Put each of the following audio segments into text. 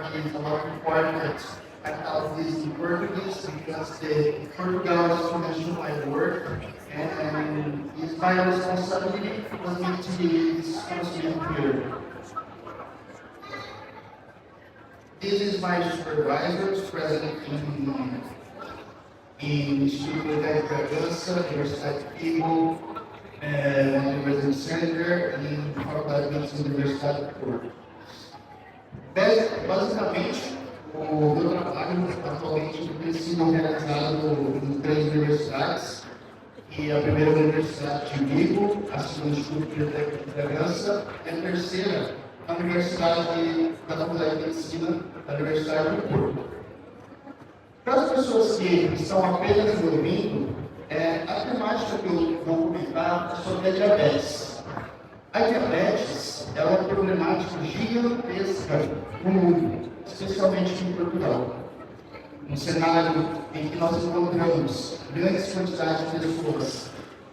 part is a lot important. I taught this in Portuguese because the Portugal is international work, and it's my responsibility for me to be responsibility here. This is my supervisor, present in Universidade de Bragança, Universidade de Vigo, Universidade Center e Faculdade de Universidade de Porto. Basicamente, o meu trabalho atualmente tem sido realizado em 3 universidades, e a primeira Universidade de Vigo, a segunda Universidade de Bragança e a terceira a Universidade da Faculdade de Medicina da Universidade de Porto. Para as pessoas que estão apenas me ouvindo, a temática que eu vou comentar é sobre a diabetes. A diabetes é uma problemática gigantesca no mundo, especialmente em Portugal. Um cenário em que nós encontramos grandes quantidades de pessoas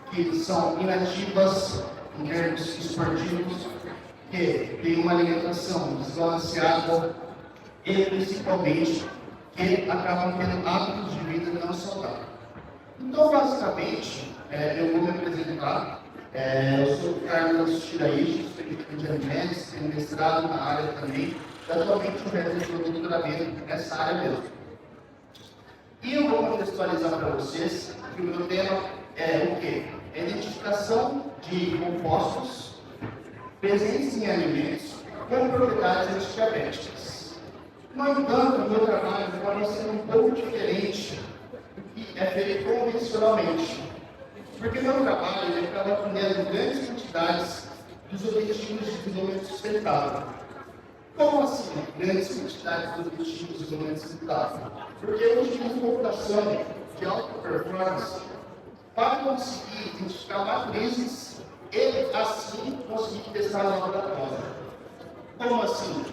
que são inativas em termos esportivos, que têm uma alimentação desbalanceada e, principalmente, que acabam tendo hábitos de vida não saudáveis. Então, basicamente, eu vou me apresentar. Eu sou o Carlos Chiraí, sou técnico de alimentos, tenho mestrado na área também. Atualmente, eu realizo meu doutoramento nessa área mesmo. E eu vou contextualizar para vocês que o meu tema é o quê? É a identificação de compostos presentes em alimentos com propriedades antidiabéticas. No entanto, o meu trabalho acaba sendo um pouco diferente do que é feito convencionalmente, porque meu trabalho ele acaba atendendo grandes quantidades dos objetivos de desenvolvimento sustentável. Como assim, grandes quantidades dos objetivos de desenvolvimento sustentável? Porque eu utilizo computação de alta performance para conseguir identificar matrizes e, assim, conseguir testar no laboratório. Como assim?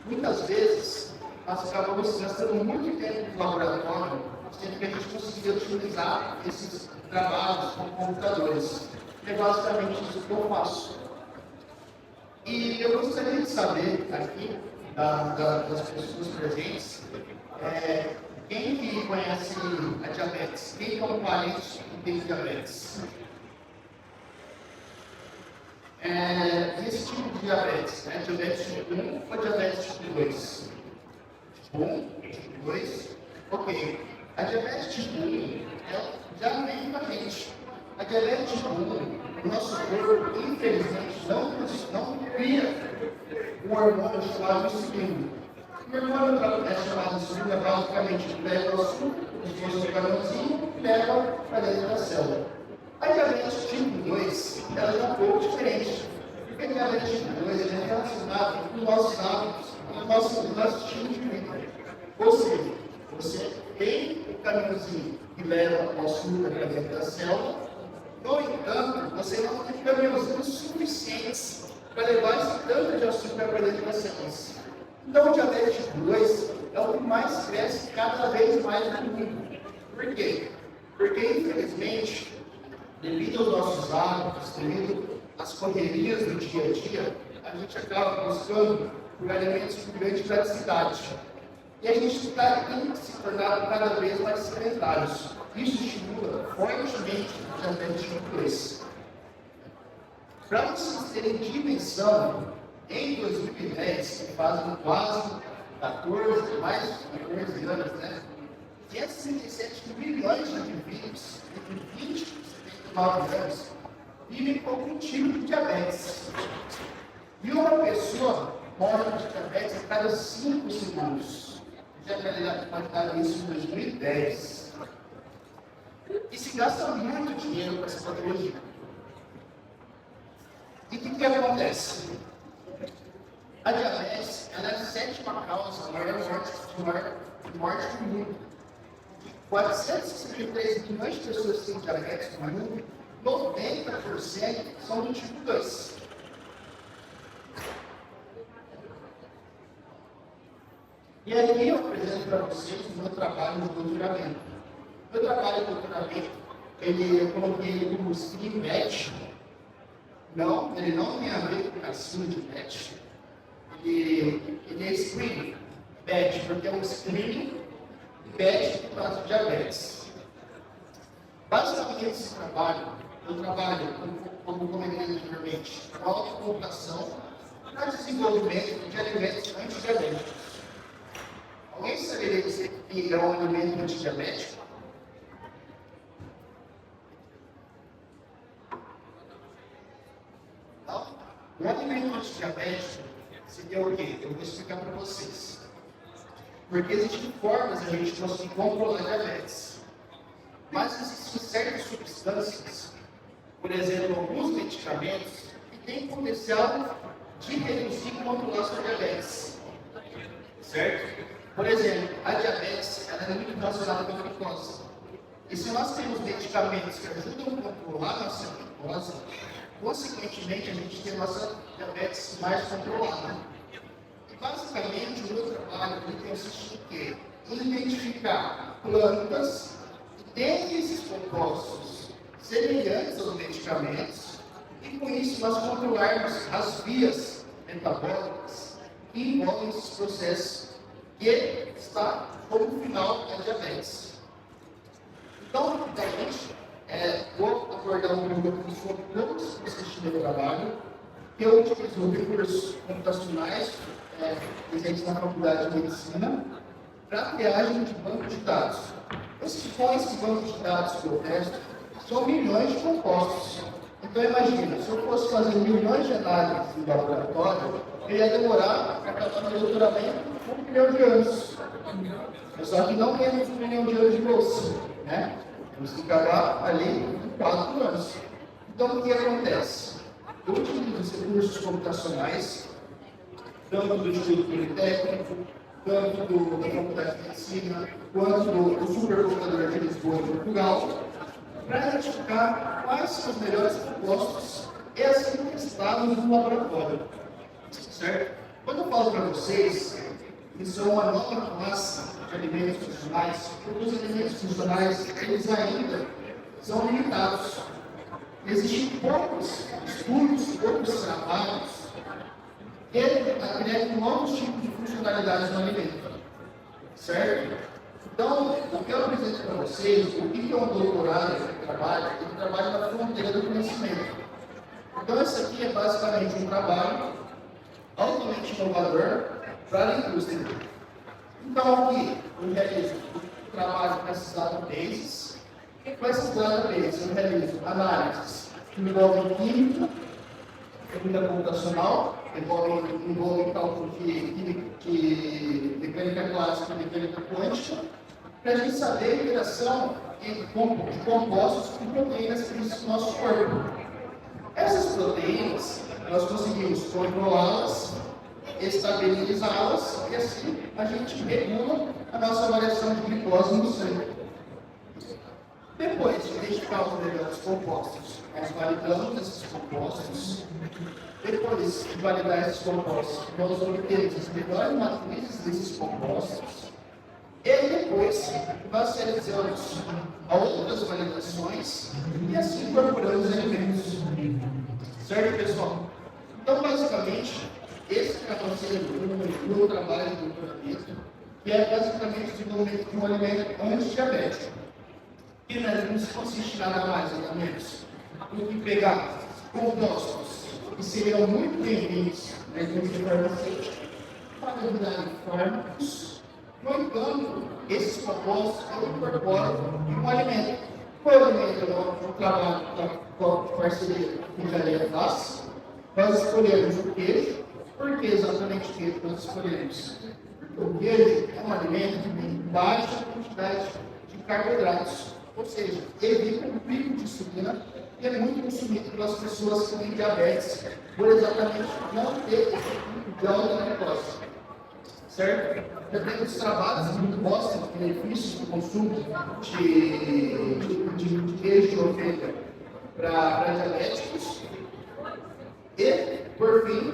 Muitas vezes, nós acabamos gastando muito tempo no laboratório, sendo que a gente conseguia utilizar esses trabalhos com computadores. É basicamente isso que eu faço. E eu gostaria de saber aqui, das pessoas presentes, quem que conhece a diabetes? Quem é um parente que tem diabetes? Esse tipo de diabetes, diabetes tipo 1 ou diabetes tipo 2? Tipo 1, tipo 2? Ok. A diabetes tipo 1 já vem com a gente. A diabetes tipo 1, o nosso corpo, infelizmente, não cria um hormônio chamado insulina. O hormônio é chamado insulina, basicamente, leva o açúcar, esforço do caminhãozinho e leva para dentro da célula. A diabetes tipo 2, ela é um pouco diferente, porque a diabetes tipo 2 é relacionada com os nossos hábitos, com o nosso estilo de vida. Ou seja, você tem o caminhãozinho que leva o açúcar para dentro da célula, no entanto, você não tem caminhãozinhos suficientes para levar esse tanto de açúcar para dentro das células. Então, o diabetes tipo 2 é o que mais cresce cada vez mais no mundo. Por quê? Porque, infelizmente, devido aos nossos hábitos, devido às correrias do dia a dia, a gente acaba buscando por alimentos com grande praticidade. E a gente tem se tornado cada vez mais sedentários. Isso estimula fortemente o diabetes tipo 2. Para vocês terem dimensão, em 2010, que fazem quase 14, mais de 14 anos, 567 milhões de indivíduos entre 20 e 79 anos vivem com algum tipo de diabetes. E uma pessoa morre de diabetes a cada 5 segundos. Já quantificaram isso em 2010. E se gasta muito dinheiro com essa patologia. E o que acontece? A diabetes ela é a 7ª causa maior de morte do mundo. 463 milhões de pessoas que têm diabetes no mundo, 90% são do tipo 2. E aqui eu apresento para vocês o meu trabalho no doutoramento. O meu trabalho no doutoramento, eu coloquei ele como Skin Vet. Não, ele não tem a ver com cassino de pet. Ele é screening. BET, porque é um screening, e BET por causa de diabetes. Basicamente, esse trabalho, eu trabalho, como comentei anteriormente, com autocomputação para desenvolvimento de alimentos antidiabéticos. Alguém saberia dizer que é um alimento antidiabético? Não? O alimento antidiabético seria o quê? Eu vou explicar para vocês. Porque existem formas de a gente conseguir controlar diabetes. Mas existem certas substâncias, por exemplo, alguns medicamentos, que têm potencial de reduzir e controlar a sua diabetes. Certo? Por exemplo, a diabetes ela é muito relacionada com a glicose. E se nós temos medicamentos que ajudam a controlar a nossa glicose, consequentemente a gente tem a nossa diabetes mais controlada. E basicamente o meu trabalho consiste em quê? Em identificar plantas que têm esses compostos semelhantes aos medicamentos e com isso nós controlarmos as vias metabólicas que envolvem esses processos que está como final a diabetes. Então, rapidamente, vou abordar um pouco sobre como consiste o meu trabalho. Eu utilizo recursos computacionais presentes na Faculdade de Medicina para a triagem de banco de dados. Esses bancos de dados que eu testo são milhões de compostos. Então, imagina, se eu fosse fazer milhões de análises em laboratório, eu ia demorar para acabar meu doutoramento 1 milhão de anos. Só que não temos 1 milhão de anos de bolsa, né? Temos que acabar ali em 4 anos. Então, o que acontece? Eu utilizo os recursos computacionais, tanto do Instituto Politécnico, tanto da Faculdade de Medicina, quanto do Supercomputador de Lisboa, em Portugal, para identificar quais são os melhores compostos e assim testá-los no laboratório. Certo? Quando eu falo para vocês que são uma nova classe de alimentos funcionais, porque os alimentos funcionais eles ainda são limitados. Existem poucos estudos, poucos trabalhos que agregam novos tipos de funcionalidades no alimento. Certo? Então, o que eu apresento para vocês, o que é um doutorado que trabalha? Ele trabalha na fronteira do conhecimento. Então, esse aqui é basicamente um trabalho altamente inovador para a indústria. Então, aqui eu realizo o trabalho com essas databases. E com essas databases eu realizo análises que envolvem química computacional, envolvem cálculo de mecânica clássica e mecânica quântica, para a gente saber a interação de compostos com proteínas que existem no nosso corpo. Essas proteínas, nós conseguimos controlá-las, estabilizá-las e assim a gente regula a nossa variação de glicose no sangue. Depois de identificar os melhores compostos, nós validamos esses compostos. Depois de validar esses compostos, nós obtemos as melhores matrizes desses compostos. E depois nós realizamos outras validações e assim incorporamos os elementos. Certo, pessoal? Então, basicamente, esse acaba sendo o meu trabalho de doutoramento, que é basicamente o desenvolvimento de um alimento antidiabético. E não consiste em nada mais, nada menos, do que pegar compostos que seriam muito bem-vindos na indústria farmacêutica para ajudar em fármacos. No entanto, esses compostos eu incorporo em um alimento. Qual alimento eu trabalho com a parceria que a engenharia faz? Nós escolhemos o queijo. Por que exatamente o queijo nós escolhemos? Porque o queijo é um alimento que tem baixa quantidade de carboidratos, ou seja, evita o pico de insulina e é muito consumido pelas pessoas que têm diabetes, por exatamente não ter esse pico de alta glicose. Certo? Já temos trabalhos que mostram os benefícios do consumo de queijo de ovelha para diabéticos. E, por fim,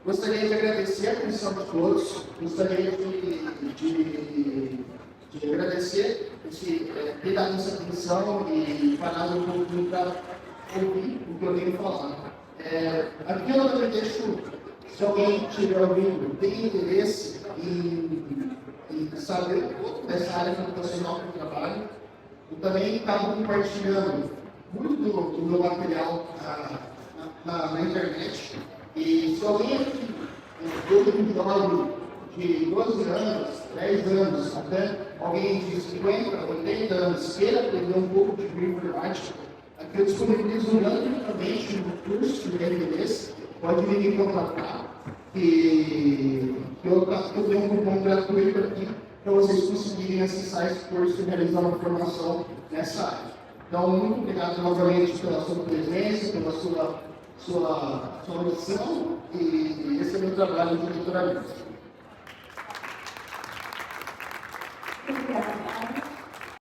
gostaria de agradecer a atenção de todos, gostaria de agradecer ter dado essa atenção e parar um pouco para ouvir o que eu tenho falado. Aqui eu não deixo Se alguém estiver ouvindo, tem interesse em saber um pouco dessa área computacional que eu trabalho, eu também estava compartilhando muito do meu material na internet. E se alguém aqui, todo jovem de 12 anos, 10 anos, até alguém de 50, 80 anos, queira aprender um pouco de bioinformática, aqui eu disponibilizo gratuitamente um curso de interesse, pode vir me contratar, e eu tenho um cupom gratuito aqui para vocês conseguirem acessar esse curso e realizar uma formação nessa área. Então, muito obrigado novamente pela sua presença, pela sua audição, e esse é o meu trabalho de doutoramento. Obrigada.